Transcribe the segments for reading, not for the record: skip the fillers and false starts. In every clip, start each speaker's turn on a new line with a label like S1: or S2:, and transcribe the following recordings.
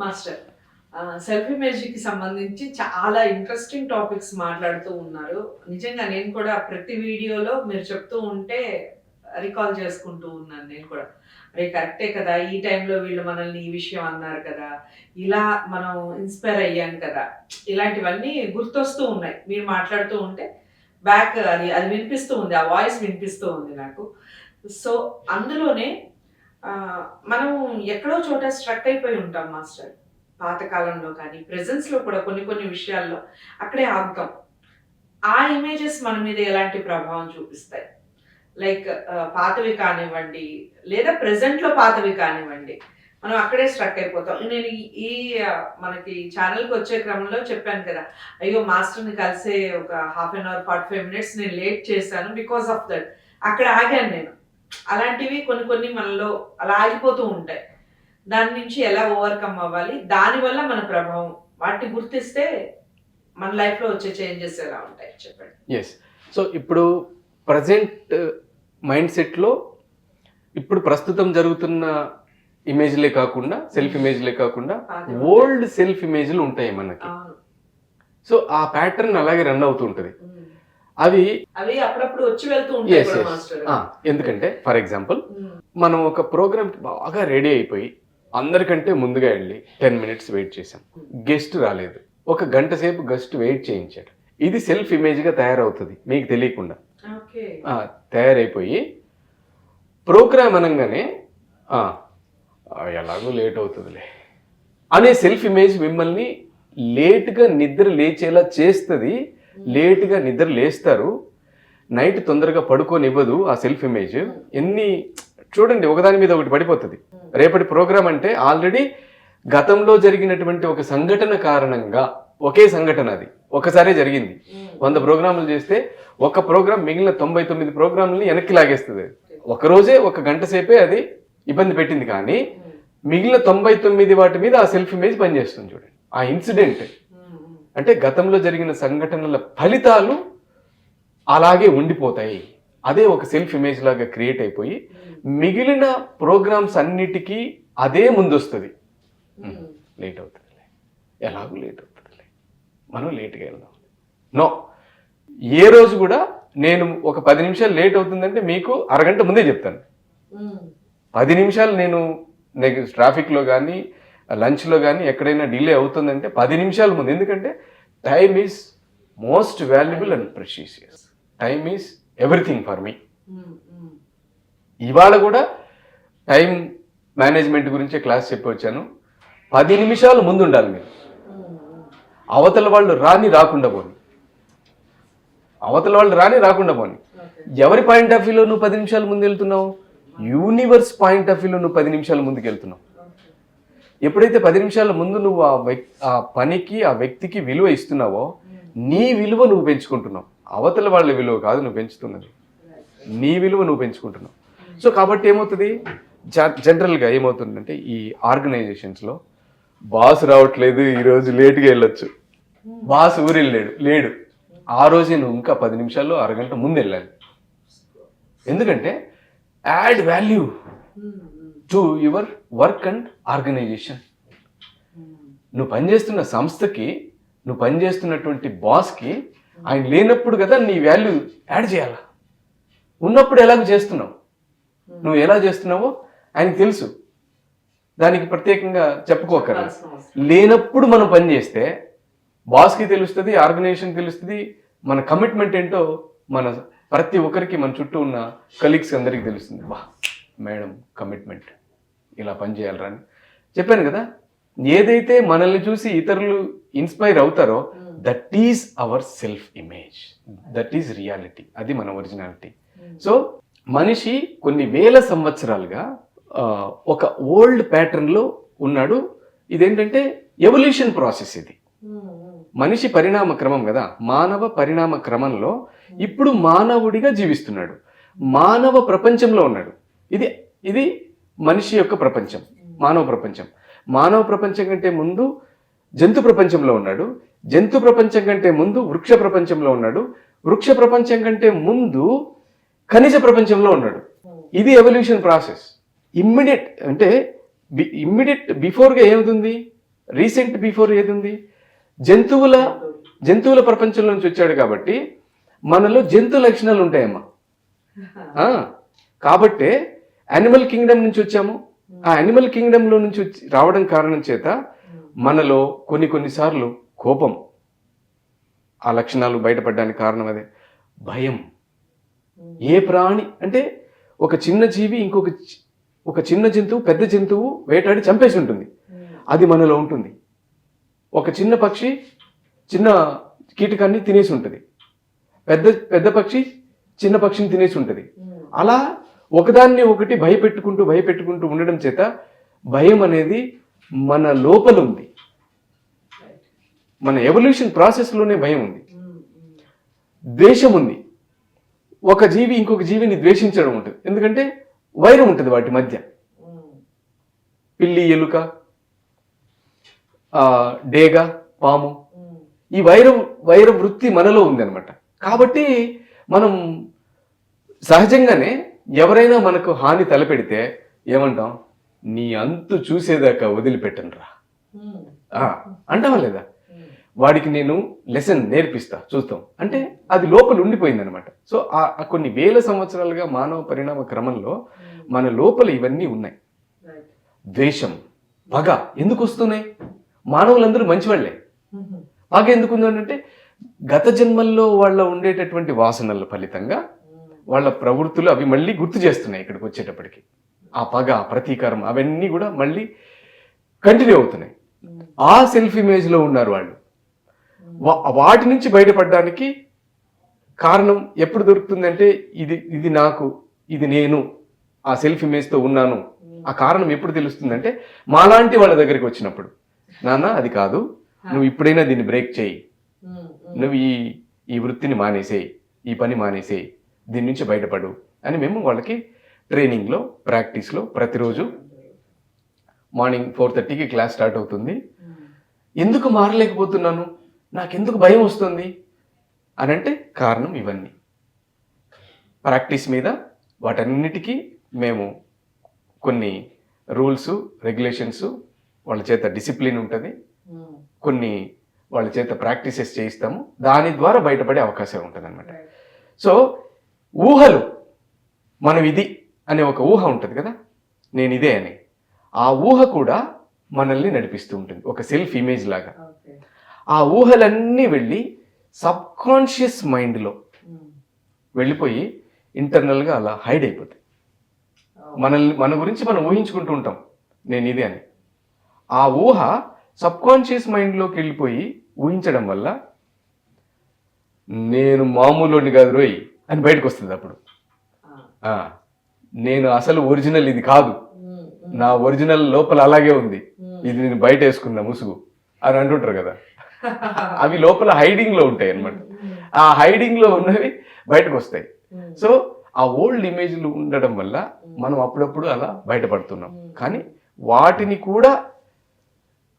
S1: Master self ఇమేజ్కి సంబంధించి చాలా interesting topics మాట్లాడుతూ ఉన్నారు. నిజంగా నేను కూడా ప్రతి వీడియోలో మీరు చెప్తూ ఉంటే రికాల్ చేసుకుంటూ ఉన్నాను నేను కూడా. అరే కరెక్టే కదా, ఈ టైంలో వీళ్ళు మనల్ని ఈ విషయం అన్నారు కదా, ఇలా మనం ఇన్స్పైర్ అయ్యాం కదా, ఇలాంటివన్నీ గుర్తొస్తూ ఉన్నాయి మీరు మాట్లాడుతూ ఉంటే. బ్యాక్ అది అది వినిపిస్తూ ఉంది, ఆ వాయిస్ వినిపిస్తూ ఉంది నాకు. సో అందులోనే మనం ఎక్కడో చోట స్ట్రక్ అయిపోయి ఉంటాం మాస్టర్. పాతకాలంలో కానీ ప్రెజెన్స్లో కూడా కొన్ని కొన్ని విషయాల్లో అక్కడే ఆగుతాం. ఆ ఇమేజెస్ మన మీద ఎలాంటి ప్రభావం చూపిస్తాయి? లైక్ పాతవి కానివ్వండి, లేదా ప్రెజెంట్లో పాతవి కానివ్వండి, మనం అక్కడే స్ట్రక్ అయిపోతాం. నేను ఈ మనకి ఛానల్కి వచ్చే క్రమంలో చెప్పాను కదా, అయ్యో మాస్టర్ని కలిసే ఒక హాఫ్ అన్ అవర్ 45 minutes నేను లేట్ చేశాను బికాస్ ఆఫ్ దట్. అక్కడ ఆగాను నేను. అలాంటివి కొన్ని కొన్ని మనలో అలా ఆగిపోతూ ఉంటాయి. దాని నుంచి ఎలా ఓవర్కమ్ అవ్వాలి, దానివల్ల మన ప్రభావం, వాటిని గుర్తిస్తే మన లైఫ్లో వచ్చే చేంజెస్ ఎలా ఉంటాయి చెప్పండి.
S2: ఎస్. సో ఇప్పుడు ప్రజెంట్ మైండ్ సెట్లో ఇప్పుడు ప్రస్తుతం జరుగుతున్న ఇమేజ్లే కాకుండా, సెల్ఫ్ ఇమేజ్లే కాకుండా ఓల్డ్ సెల్ఫ్ ఇమేజ్లు ఉంటాయి మనకి. సో ఆ ప్యాటర్న్ అలాగే రన్ అవుతూ ఉంటుంది. అవి
S1: అప్పుడప్పుడు వచ్చి వెళ్తూ ఉంటాయి.
S2: ఎందుకంటే ఫర్ ఎగ్జాంపుల్ మనం ఒక ప్రోగ్రామ్ బాగా రెడీ అయిపోయి అందరికంటే ముందుగా వెళ్ళి 10 minutes వెయిట్ చేసాం, గెస్ట్ రాలేదు, ఒక గంట సేపు గెస్ట్ వెయిట్ చేయించాడు. ఇది సెల్ఫ్ ఇమేజ్గా తయారవుతుంది మీకు తెలియకుండా. తయారైపోయి ప్రోగ్రామ్ అనగానే ఎలాగో లేట్ అవుతుందిలే అనే సెల్ఫ్ ఇమేజ్ మిమ్మల్ని లేట్గా నిద్ర లేచేలా చేస్తుంది. లేట్గా నిద్ర లేస్తారు, నైట్ తొందరగా పడుకోనివ్వదు ఆ సెల్ఫ్ ఇమేజ్. ఎన్ని చూడండి, ఒకదాని మీద ఒకటి పడిపోతుంది. రేపటి ప్రోగ్రామ్ అంటే ఆల్రెడీ గతంలో జరిగినటువంటి ఒక సంఘటన కారణంగా, ఒకే సంఘటన అది ఒకసారే జరిగింది. 100 ప్రోగ్రాములు చేస్తే ఒక ప్రోగ్రామ్ మిగిలిన 99 ప్రోగ్రాములని వెనక్కి లాగేస్తుంది. ఒకరోజే ఒక గంట సేపే అది ఇబ్బంది పెట్టింది, కానీ మిగిలిన 99 వాటి మీద ఆ సెల్ఫ్ ఇమేజ్ పనిచేస్తుంది. చూడండి, ఆ ఇన్సిడెంట్ అంటే గతంలో జరిగిన సంఘటనల ఫలితాలు అలాగే ఉండిపోతాయి. అదే ఒక సెల్ఫ్ ఇమేజ్ లాగా క్రియేట్ అయిపోయి మిగిలిన ప్రోగ్రామ్స్ అన్నిటికీ అదే ముందొస్తుంది. లేట్ అవుతుందిలే, ఎలాగో లేట్ అవుతుందిలే, మనం లేట్గా వెళ్దాం. నో, ఏ రోజు కూడా నేను ఒక 10 నిమిషాలు లేట్ అవుతుందంటే మీకు అరగంట ముందే చెప్తాను. 10 నిమిషాలు నేను ట్రాఫిక్లో కానీ లంచ్లో కానీ ఎక్కడైనా డిలే అవుతుందంటే 10 నిమిషాల ముందు. ఎందుకంటే time is most valuable and precious. Time is everything for me. ఇవాళ కూడా టైం మేనేజ్మెంట్ గురించే క్లాస్ చెప్పి వచ్చాను. 10 నిమిషాలు ముందు ఉండాలి మీరు. అవతల వాళ్ళు రాకుండా పోని, ఎవరి పాయింట్ ఆఫ్ వ్యూలో నువ్వు 10 నిమిషాల ముందు వెళ్తున్నావు? యూనివర్స్ పాయింట్ ఆఫ్ వ్యూలో నువ్వు 10 నిమిషాల ముందుకు వెళ్తున్నావు. ఎప్పుడైతే 10 నిమిషాల ముందు నువ్వు ఆ పనికి, ఆ వ్యక్తికి విలువ ఇస్తున్నావో, నీ విలువ నువ్వు పెంచుకుంటున్నావు. అవతల వాళ్ళ విలువ కాదు నువ్వు పెంచుతున్నది, నీ విలువ నువ్వు పెంచుకుంటున్నావు. సో కాబట్టి ఏమవుతుంది, జనరల్గా ఏమవుతుందంటే ఈ ఆర్గనైజేషన్స్లో బాస్ రావట్లేదు, ఈరోజు లేట్గా వెళ్ళొచ్చు, బాస్ లేడు, ఆ రోజే నువ్వు ఇంకా 10 నిమిషాల్లో అరగంట ముందు వెళ్ళాలి. ఎందుకంటే add value to your work and organisation. నువ్వు పనిచేస్తున్న సంస్థకి, నువ్వు పనిచేస్తున్నటువంటి బాస్కి ఆయన లేనప్పుడు కదా నీ వాల్యూ యాడ్ చేయాలా. ఉన్నప్పుడు ఎలాగ చేస్తున్నావు, నువ్వు ఎలా చేస్తున్నావో ఆయనకు తెలుసు, దానికి ప్రత్యేకంగా చెప్పుకోకర్లేదు. లేనప్పుడు మనం పని చేస్తే బాస్కి తెలుస్తుంది, ఆర్గనైజేషన్ తెలుస్తుంది, మన కమిట్మెంట్ ఏంటో మన ప్రతి ఒక్కరికి, మన చుట్టూ ఉన్న కలీగ్స్ అందరికీ తెలుస్తుంది. బా మేడం కమిట్మెంట్, ఇలా పని చేయాలరా అని చెప్పాను కదా. ఏదైతే మనల్ని చూసి ఇతరులు ఇన్స్పైర్ అవుతారో that is our self image, that is reality, అది మన ఒరిజినాలిటీ. సో మనిషి కొన్ని వేల సంవత్సరాలుగా ఒక ఓల్డ్ ప్యాటర్న్లో ఉన్నాడు. ఇదేంటంటే ఎవల్యూషన్ ప్రాసెస్. ఇది మనిషి పరిణామ క్రమం కదా, మానవ పరిణామ క్రమంలో ఇప్పుడు మానవుడిగా జీవిస్తున్నాడు, మానవ ప్రపంచంలో ఉన్నాడు. ఇది మనిషి యొక్క ప్రపంచం, మానవ ప్రపంచం. మానవ ప్రపంచం కంటే ముందు జంతు ప్రపంచంలో ఉన్నాడు, జంతు ప్రపంచం కంటే ముందు వృక్ష ప్రపంచంలో ఉన్నాడు, వృక్ష ప్రపంచం కంటే ముందు ఖనిజ ప్రపంచంలో ఉన్నాడు. ఇది ఎవల్యూషన్ ప్రాసెస్. ఇమ్మీడియట్ బిఫోర్గా ఏమవుతుంది, రీసెంట్ బిఫోర్ ఏది ఉంది? జంతువుల ప్రపంచంలో నుంచి వచ్చాడు కాబట్టి మనలో జంతు లక్షణాలు ఉంటాయమ్మా. కాబట్టే యానిమల్ కింగ్డమ్ నుంచి వచ్చాము. ఆ యానిమల్ కింగ్డమ్లో నుంచి రావడం కారణం చేత మనలో కొన్నిసార్లు కోపం, ఆ లక్షణాలు బయటపడడానికి కారణం అదే. భయం. ఏ ప్రాణి అంటే ఒక చిన్న జీవి ఒక చిన్న జంతువు పెద్ద జంతువు వేటాడి చంపేసి ఉంటుంది, అది మనలో ఉంటుంది. ఒక చిన్న పక్షి చిన్న కీటకాన్ని తినేసి ఉంటుంది, పెద్ద పక్షి చిన్న పక్షిని తినేసి ఉంటుంది. అలా ఒకదాన్ని ఒకటి భయపెట్టుకుంటూ ఉండడం చేత భయం అనేది మన లోపల ఉంది. మన ఎవల్యూషన్ ప్రాసెస్లోనే భయం ఉంది. ద్వేషం ఉంది. ఒక జీవి ఇంకొక జీవిని ద్వేషించడం ఉంటుంది, ఎందుకంటే వైరం ఉంటుంది వాటి మధ్య. పిల్లి, ఎలుక, డేగ, పాము, ఈ వైర వృత్తి మనలో ఉంది అనమాట. కాబట్టి మనం సహజంగానే ఎవరైనా మనకు హాని తలపెడితే ఏమంటాం? నీ అంతు చూసేదాకా వదిలిపెట్టనురా అంటావా లేదా? వాడికి నేను లెసన్ నేర్పిస్తా, చూస్తాం అంటే అది లోపల ఉండిపోయింది అనమాట. సో ఆ కొన్ని వేల సంవత్సరాలుగా మానవ పరిణామ క్రమంలో మన లోపల ఇవన్నీ ఉన్నాయి. ద్వేషం, పగ ఎందుకు వస్తున్నాయి? మానవులందరూ మంచివాళ్లే. పగ ఎందుకు ఉందంటే గత జన్మల్లో వాళ్ళ ఉండేటటువంటి వాసనల ఫలితంగా వాళ్ళ ప్రవృత్తులు అవి మళ్ళీ గుర్తు చేస్తున్నాయి. ఇక్కడికి వచ్చేటప్పటికి ఆ పగ, ప్రతీకారం అవన్నీ కూడా మళ్ళీ కంటిన్యూ అవుతున్నాయి. ఆ సెల్ఫ్ ఇమేజ్లో ఉన్నారు వాళ్ళు. వాటి నుంచి బయటపడడానికి కారణం ఎప్పుడు దొరుకుతుందంటే ఇది నాకు, ఇది నేను ఆ సెల్ఫ్ ఇమేజ్తో ఉన్నాను. ఆ కారణం ఎప్పుడు తెలుస్తుందంటే మాలాంటి వాళ్ళ దగ్గరికి వచ్చినప్పుడు, నాన్న అది కాదు, నువ్వు ఇప్పుడైనా దీన్ని బ్రేక్ చేయి, నువ్వు ఈ వృత్తిని మానేసేయి, ఈ పని మానేసేయి, దీని నుంచి బయటపడు అని మేము వాళ్ళకి ట్రైనింగ్లో, ప్రాక్టీస్లో ప్రతిరోజు మార్నింగ్ 4:30కి క్లాస్ స్టార్ట్ అవుతుంది. ఎందుకు మారలేకపోతున్నాను, నాకెందుకు భయం వస్తుంది అని అంటే కారణం ఇవన్నీ. ప్రాక్టీస్ మీద వాటన్నిటికీ మేము కొన్ని రూల్స్, రెగ్యులేషన్స్, వాళ్ళ చేత డిసిప్లిన్ ఉంటుంది, కొన్ని వాళ్ళ చేత ప్రాక్టీసెస్ చేయిస్తాము. దాని ద్వారా బయటపడే అవకాశం ఉంటుంది అనమాట. సో ఊహలు, మనం ఇది అనే ఒక ఊహ ఉంటుంది కదా, నేను ఇదే అని, ఆ ఊహ కూడా మనల్ని నడిపిస్తూ ఉంటుంది, ఒక సెల్ఫ్ ఇమేజ్ లాగా. ఆ ఊహలన్నీ వెళ్ళి సబ్కాన్షియస్ మైండ్లో వెళ్ళిపోయి ఇంటర్నల్గా అలా హైడ్ అయిపోతాయి. మన గురించి మనం ఊహించుకుంటూ ఉంటాం నేను ఇదే అని. ఆ ఊహ సబ్కాన్షియస్ మైండ్లోకి వెళ్ళిపోయి ఊహించడం వల్ల నేను మామూలుని కాదు రోయ్ అని బయటకు వస్తుంది. అప్పుడు నేను అసలు ఒరిజినల్ ఇది కాదు, నా ఒరిజినల్ లోపల అలాగే ఉంది, ఇది నేను బయట వేసుకున్నా ముసుగు అని అంటుంటారు కదా. అవి లోపల హైడింగ్ లో ఉంటాయి అన్నమాట. ఆ హైడింగ్ లో ఉన్నవి బయటకు వస్తాయి. సో ఆ ఓల్డ్ ఇమేజ్లు ఉండడం వల్ల మనం అప్పుడప్పుడు అలా బయటపడుతున్నాం. కానీ వాటిని కూడా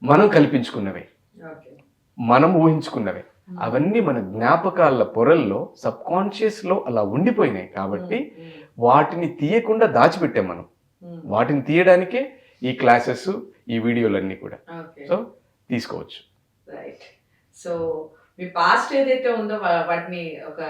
S2: మనం కల్పించుకున్నవే, మనం ఊహించుకున్నవే. అవన్నీ మన జ్ఞాపకాల పొరల్లో, సబ్ కాన్షియస్ లో అలా ఉండిపోయినాయి. కాబట్టి వాటిని తీయకుండా దాచిపెట్టాం మనం. వాటిని తీయడానికే ఈ క్లాసెస్, ఈ వీడియోలన్నీ కూడా. సో తీసుకోవచ్చు.
S1: రైట్. సో మీ పాస్ట్ ఏదైతే ఉందో వాటిని ఒక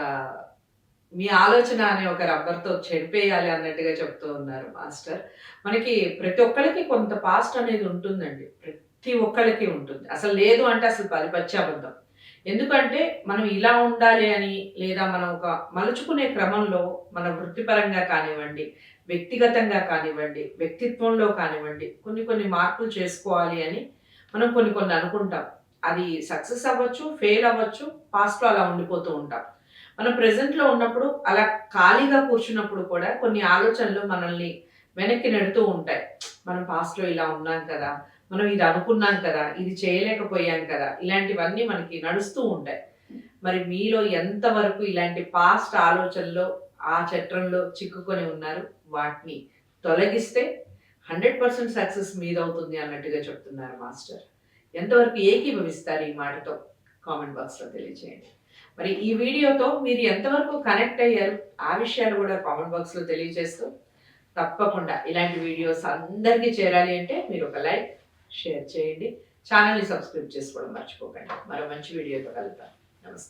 S1: మీ ఆలోచన అనే ఒక రబ్బర్తో చెడిపేయాలి అన్నట్టుగా చెప్తూ ఉన్నారు మాస్టర్. మనకి ప్రతి ఒక్కరికి కొంత పాస్ట్ అనేది ఉంటుందండి, ప్రతి ఒక్కరికి ఉంటుంది. అసలు లేదు అంటే అసలు పచ్చాబద్ధం. ఎందుకంటే మనం ఇలా ఉండాలి అని, లేదా మనం ఒక మలుచుకునే క్రమంలో మన వృత్తిపరంగా కానివ్వండి, వ్యక్తిగతంగా కానివ్వండి, వ్యక్తిత్వంలో కానివ్వండి, కొన్ని మార్పులు చేసుకోవాలి అని మనం కొన్ని అనుకుంటాం. అది సక్సెస్ అవ్వచ్చు, ఫెయిల్ అవ్వచ్చు, పాస్ట్లో అలా ఉండిపోతూ ఉంటాం. మనం ప్రెజెంట్లో ఉన్నప్పుడు అలా ఖాళీగా కూర్చున్నప్పుడు కూడా కొన్ని ఆలోచనలు మనల్ని వెనక్కి నెడుతూ ఉంటాయి. మనం పాస్ట్లో ఇలా ఉన్నాం కదా, మనం ఇది అనుకున్నాం కదా, ఇది చేయలేకపోయాం కదా, ఇలాంటివన్నీ మనకి నడుస్తూ ఉంటాయి. మరి మీలో ఎంతవరకు ఇలాంటి పాస్ట్ ఆలోచనలో, ఆ చట్రంలో చిక్కుకొని ఉన్నారు? వాటిని తొలగిస్తే 100% సక్సెస్ మీదవుతుంది అన్నట్టుగా చెప్తున్నారు మాస్టర్. ఎంతవరకు ఏకీభవిస్తారు ఈ మాటతో? కామెంట్ బాక్స్లో తెలియజేయండి. మరి ఈ వీడియోతో మీరు ఎంతవరకు కనెక్ట్ అయ్యారు ఆ విషయాలు కూడా కామెంట్ బాక్స్లో తెలియజేస్తూ, తప్పకుండా ఇలాంటి వీడియోస్ అందరికీ చేరాలి అంటే మీరు ఒక లైక్, షేర్ చేయండి. ఛానల్ని సబ్స్క్రైబ్ చేసుకోవడం మర్చిపోకండి. మరో మంచి వీడియోతో కలుద్దాం. నమస్తే.